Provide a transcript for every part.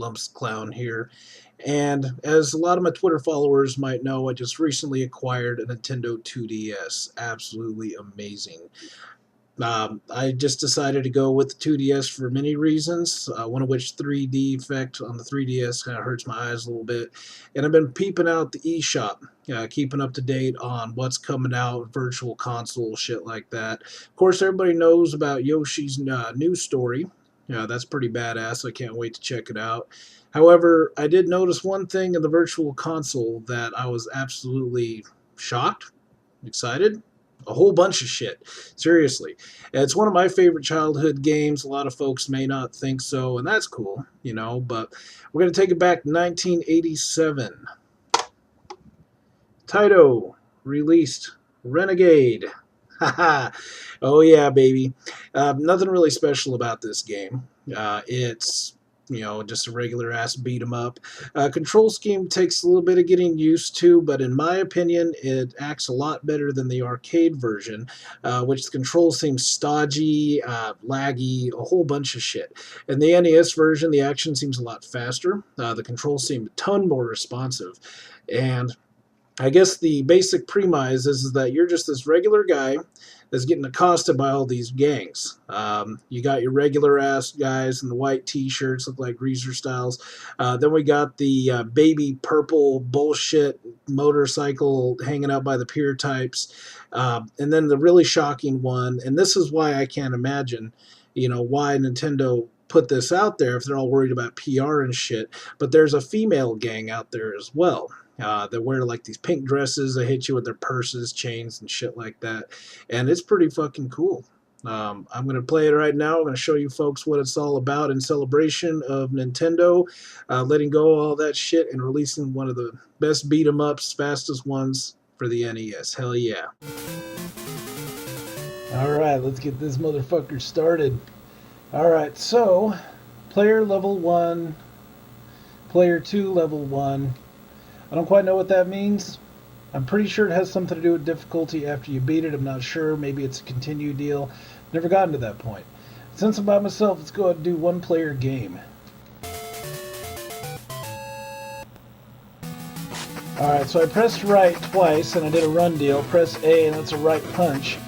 Lumpz the Clown here. And as a lot of my Twitter followers might know, I just recently acquired a Nintendo 2DS. Absolutely amazing. I just decided to go with the 2DS for many reasons, one of which 3D effect on the 3DS kind of hurts my eyes a little bit. And I've been peeping out the eShop, keeping up to date on what's coming out, virtual console, shit like that. Of course, everybody knows about Yoshi's news story. Yeah, that's pretty badass. I can't wait to check it out. However, I did notice one thing in the virtual console that I was absolutely shocked, excited, a whole bunch of shit. Seriously. It's one of my favorite childhood games. A lot of folks may not think so, and that's cool, but we're going to take it back to 1987. Taito released Renegade. Haha. Oh, yeah, baby. Nothing really special about this game. It's just a regular ass beat 'em up. Control scheme takes a little bit of getting used to, but in my opinion, it acts a lot better than the arcade version, which the control seems stodgy, laggy, a whole bunch of shit. In the NES version, the action seems a lot faster. The controls seem a ton more responsive, and I guess the basic premise is that you're just this regular guy that's getting accosted by all these gangs. You got your regular ass guys in the white t-shirts, look like greaser styles. Then we got the baby purple bullshit motorcycle hanging out by the pier types. And then the really shocking one, and this is why I can't imagine, why Nintendo put this out there if they're all worried about PR and shit. But there's a female gang out there as well. They wear like these pink dresses. They hit you with their purses, chains, and shit like that. And it's pretty fucking cool. I'm going to play it right now. I'm going to show you folks what it's all about in celebration of Nintendo letting go of all that shit and releasing one of the best beat 'em ups, fastest ones for the NES. Hell yeah. Alright, let's get this motherfucker started. Alright, so player level 1, player 2 level 1. I don't quite know what that means. I'm pretty sure it has something to do with difficulty after you beat it. I'm not sure. Maybe it's a continue deal. Never gotten to that point. Since I'm by myself, let's go ahead and do one player game. Alright, so I pressed right twice and I did a run deal. Press A and that's a right punch.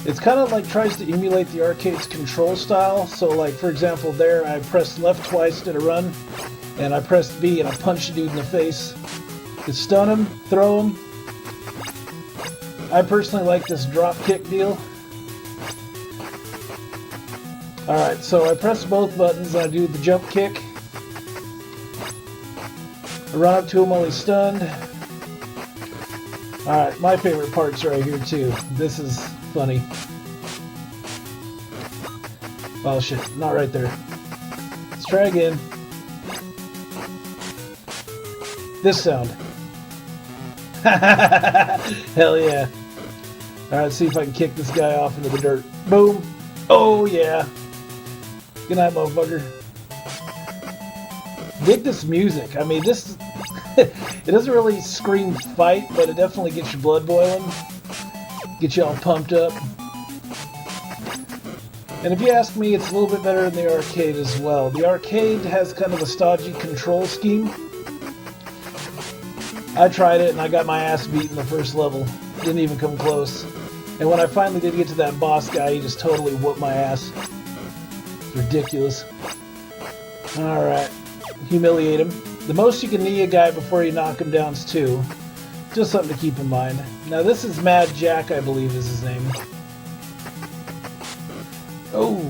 It's kind of like tries to emulate the arcade's control style. So like for example there I pressed left twice, did a run. And I pressed B and I punched the dude in the face to stun him, throw him. I personally like this drop kick deal. Alright, so I press both buttons and I do the jump kick. I run up to him while he's stunned. Alright, my favorite part's right here too. This is funny. Oh shit, not right there. Let's try again. This sound. Hell yeah. Alright, see if I can kick this guy off into the dirt. Boom. Oh yeah. Good night, motherfucker. Dig this music. I mean, this... it doesn't really scream fight, but it definitely gets your blood boiling. Get you all pumped up. And if you ask me, it's a little bit better in the arcade as well. The arcade has kind of a stodgy control scheme. I tried it and I got my ass beat in the first level. Didn't even come close. And when I finally did get to that boss guy, he just totally whooped my ass. It's ridiculous. Alright. Humiliate him. The most you can knee a guy before you knock him down is 2. Just something to keep in mind. Now this is Mad Jack, I believe is his name. Oh.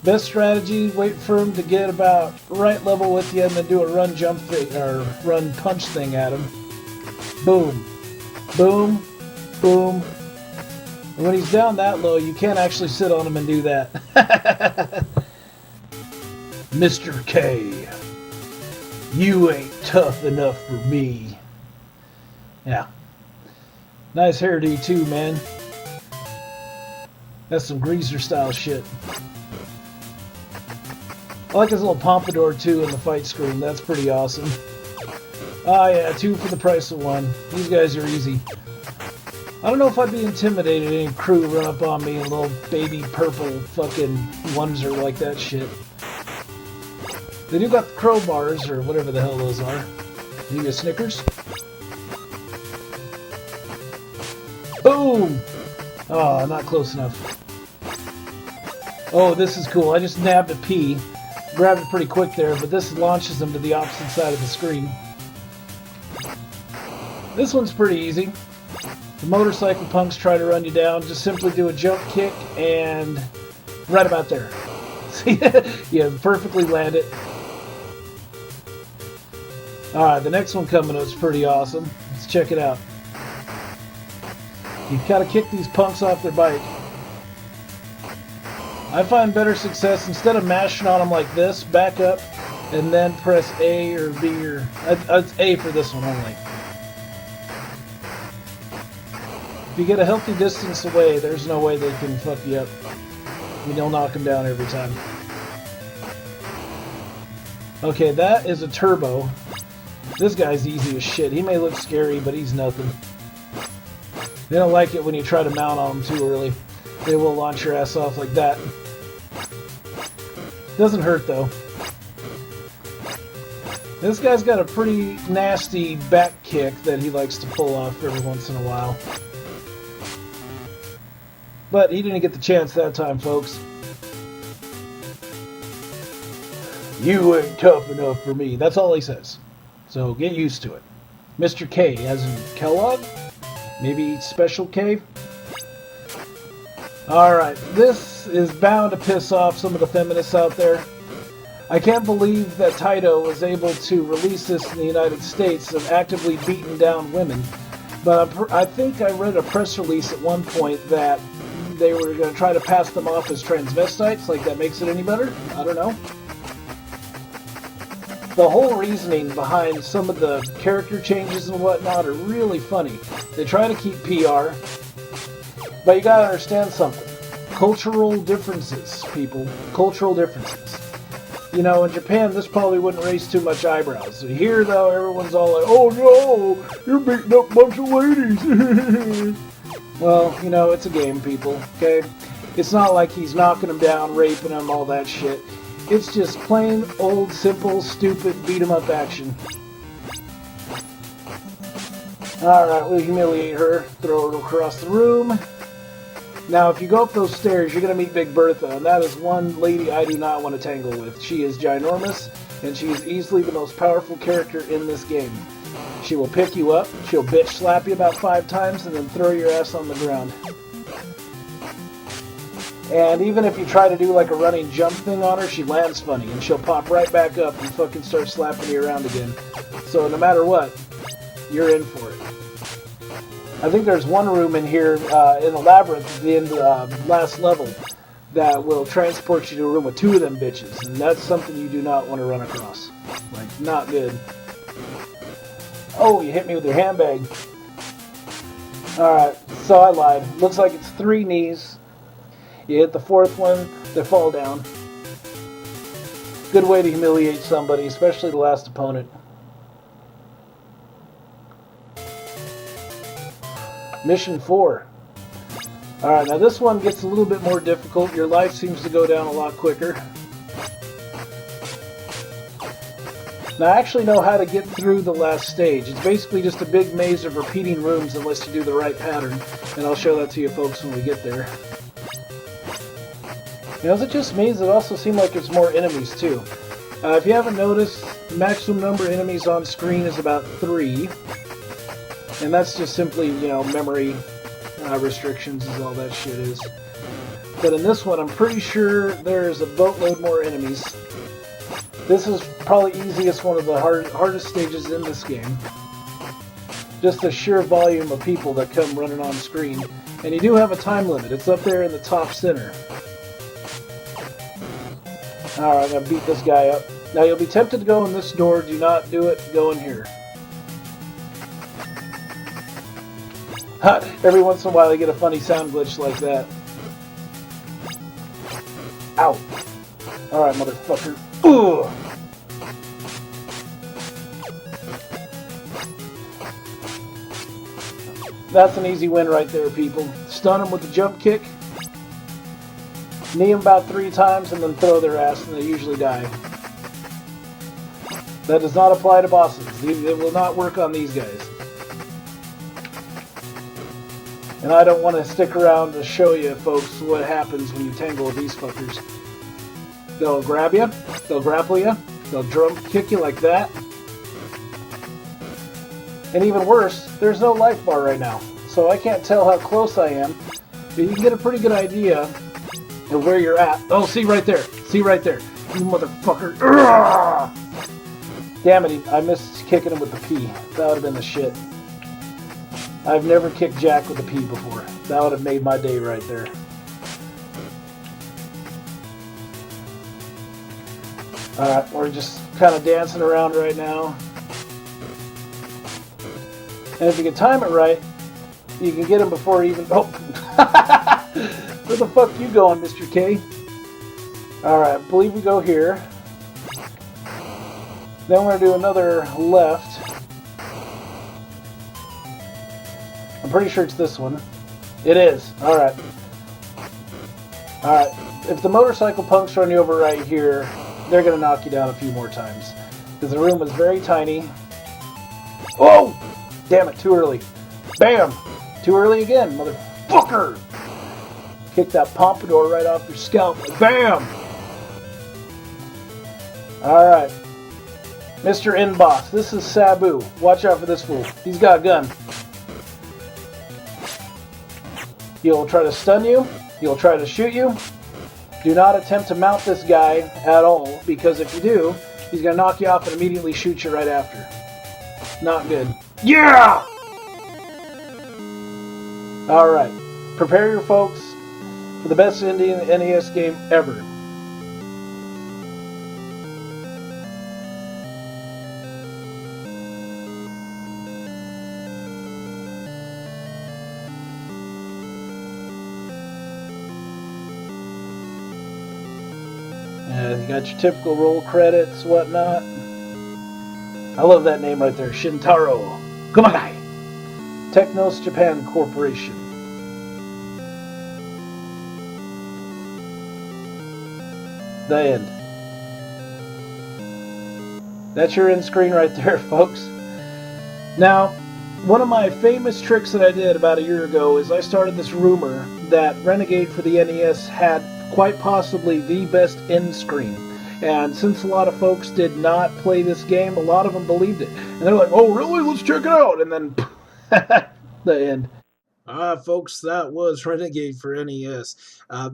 Best strategy, wait for him to get about right level with you and then do a run jump thing, or run punch thing at him. Boom. Boom. Boom. And when he's down that low, you can't actually sit on him and do that. Mr. K, you ain't tough enough for me. Yeah. Nice hairdo too, man. That's some greaser style shit. I like his little pompadour too in the fight screen. That's pretty awesome. Ah yeah, 2 for the price of 1. These guys are easy. I don't know if I'd be intimidated if any crew run up on me in a little baby purple fucking oneser like that shit. They do got the crowbars, or whatever the hell those are. Need a Snickers? Boom! Oh, not close enough. Oh, this is cool. I just nabbed a pea. Grabbed it pretty quick there, but this launches them to the opposite side of the screen. This one's pretty easy. The motorcycle punks try to run you down. Just simply do a jump kick and right about there. See? Yeah, perfectly land it. Alright, the next one coming up is pretty awesome. Let's check it out. You've got to kick these punks off their bike. I find better success instead of mashing on them like this, back up, and then press A or B or... It's A for this one only. If you get a healthy distance away, there's no way they can fuck you up. You'll knock them down every time. Okay, that is a turbo. This guy's easy as shit. He may look scary, but he's nothing. They don't like it when you try to mount on them too early. They will launch your ass off like that. Doesn't hurt though. This guy's got a pretty nasty back kick that he likes to pull off every once in a while. But he didn't get the chance that time, folks. You ain't tough enough for me. That's all he says. So get used to it. Mr. K, as in Kellogg? Maybe Special K? Alright, this is bound to piss off some of the feminists out there. I can't believe that Taito was able to release this in the United States of actively beating down women. But I think I read a press release at one point that they were going to try to pass them off as transvestites. Like, that makes it any better? I don't know. The whole reasoning behind some of the character changes and whatnot are really funny. They try to keep PR, but you gotta understand something. Cultural differences, people. Cultural differences. You know, in Japan, this probably wouldn't raise too much eyebrows. Here, though, everyone's all like, oh no, you're beating up a bunch of ladies. Well, you know, it's a game, people, okay? It's not like he's knocking them down, raping them, all that shit. It's just plain, old, simple, stupid, beat-em-up action. Alright, we'll humiliate her, throw her across the room. Now, if you go up those stairs, you're going to meet Big Bertha, and that is one lady I do not want to tangle with. She is ginormous, and she is easily the most powerful character in this game. She will pick you up, she'll bitch slap you about 5 times, and then throw your ass on the ground. And even if you try to do like a running jump thing on her, she lands funny, and she'll pop right back up and fucking start slapping you around again. So no matter what, you're in for it. I think there's one room in here, in the labyrinth at the end of the last level, that will transport you to a room with 2 of them bitches, and that's something you do not want to run across. Like, not good. Oh, you hit me with your handbag. Alright, so I lied. Looks like it's 3 knees. You hit the 4th one, they fall down. Good way to humiliate somebody, especially the last opponent. Mission 4. Alright, now this one gets a little bit more difficult. Your life seems to go down a lot quicker. Now I actually know how to get through the last stage. It's basically just a big maze of repeating rooms unless you do the right pattern. And I'll show that to you folks when we get there. Now, is it just me? Does it also seem like there's more enemies too? If you haven't noticed, the maximum number of enemies on screen is about 3. And that's just simply, you know, memory restrictions is all that shit is. But in this one, I'm pretty sure there's a boatload more enemies. This is probably easiest one of the hardest stages in this game. Just the sheer volume of people that come running on screen. And you do have a time limit. It's up there in the top center. Alright, I'm going to beat this guy up. Now, you'll be tempted to go in this door. Do not do it. Go in here. Ha! Every once in a while, I get a funny sound glitch like that. Ow! Alright, motherfucker. Ugh! That's an easy win right there, people. Stun them with the jump kick. Knee them about 3 times and then throw their ass, and they usually die. That does not apply to bosses. It will not work on these guys. And I don't want to stick around to show you, folks, what happens when you tangle with these fuckers. They'll grab you, they'll grapple you, they'll drum kick you like that. And even worse, there's no life bar right now. So I can't tell how close I am, but you can get a pretty good idea of where you're at. Oh, see right there. See right there. You motherfucker. Urgh! Damn it, I missed kicking him with the P. That would have been the shit. I've never kicked Jack with a P before. That would have made my day right there. Alright, we're just kind of dancing around right now. And if you can time it right, you can get him before he even... Oh! Where the fuck you going, Mr. K? Alright, I believe we go here. Then we're going to do another left. I'm pretty sure it's this one. It is. Alright. Alright. If the motorcycle punks run you over right here, they're going to knock you down a few more times. Because the room is very tiny. Oh! Damn it, too early. Bam! Too early again, motherfucker! Kick that pompadour right off your scalp. Bam! Alright. Mr. N-Boss, this is Sabu. Watch out for this fool. He's got a gun. He'll try to stun you. He'll try to shoot you. Do not attempt to mount this guy at all, because if you do, he's going to knock you off and immediately shoot you right after. Not good. Yeah! Alright. Prepare your folks for the best Indian NES game ever. You got your typical roll credits, whatnot. I love that name right there, Shintaro Kumagai, Technos Japan Corporation. The end. That's your end screen right there, folks. Now, one of my famous tricks that I did about a year ago is I started this rumor that Renegade for the NES had quite possibly the best end screen. And since a lot of folks did not play this game, a lot of them believed it. And they're like, oh really? Let's check it out. And then the end. Folks, that was Renegade for NES.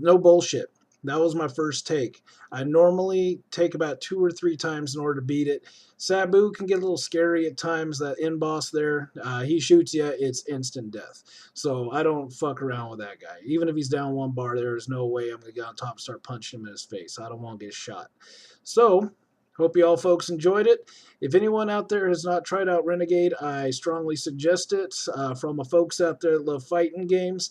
No bullshit. That was my first take. I normally take about 2 or 3 times in order to beat it. Sabu can get a little scary at times. That end boss there, he shoots you, it's instant death. So I don't fuck around with that guy. Even if he's down 1 bar, there is no way I'm going to get on top and start punching him in his face. I don't want to get shot. So, hope you all folks enjoyed it. If anyone out there has not tried out Renegade, I strongly suggest it. From the folks out there that love fighting games,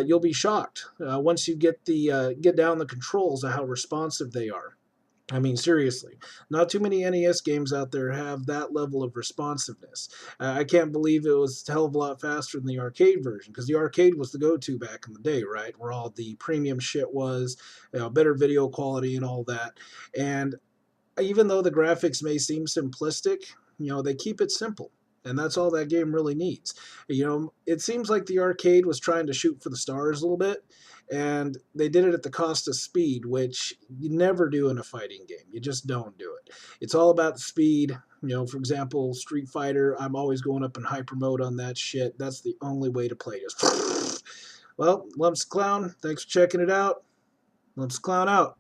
you'll be shocked once you get down the controls of how responsive they are. I mean, seriously, not too many NES games out there have that level of responsiveness. I can't believe it was a hell of a lot faster than the arcade version, because the arcade was the go-to back in the day, right? Where all the premium shit was, better video quality and all that. And even though the graphics may seem simplistic, they keep it simple. And that's all that game really needs. It seems like the arcade was trying to shoot for the stars a little bit, and they did it at the cost of speed, which you never do in a fighting game. You just don't do it. It's all about speed. For example, Street Fighter, I'm always going up in hyper mode on that shit. That's the only way to play it. Well, Lumpz the Clown, thanks for checking it out. Lumpz the Clown out.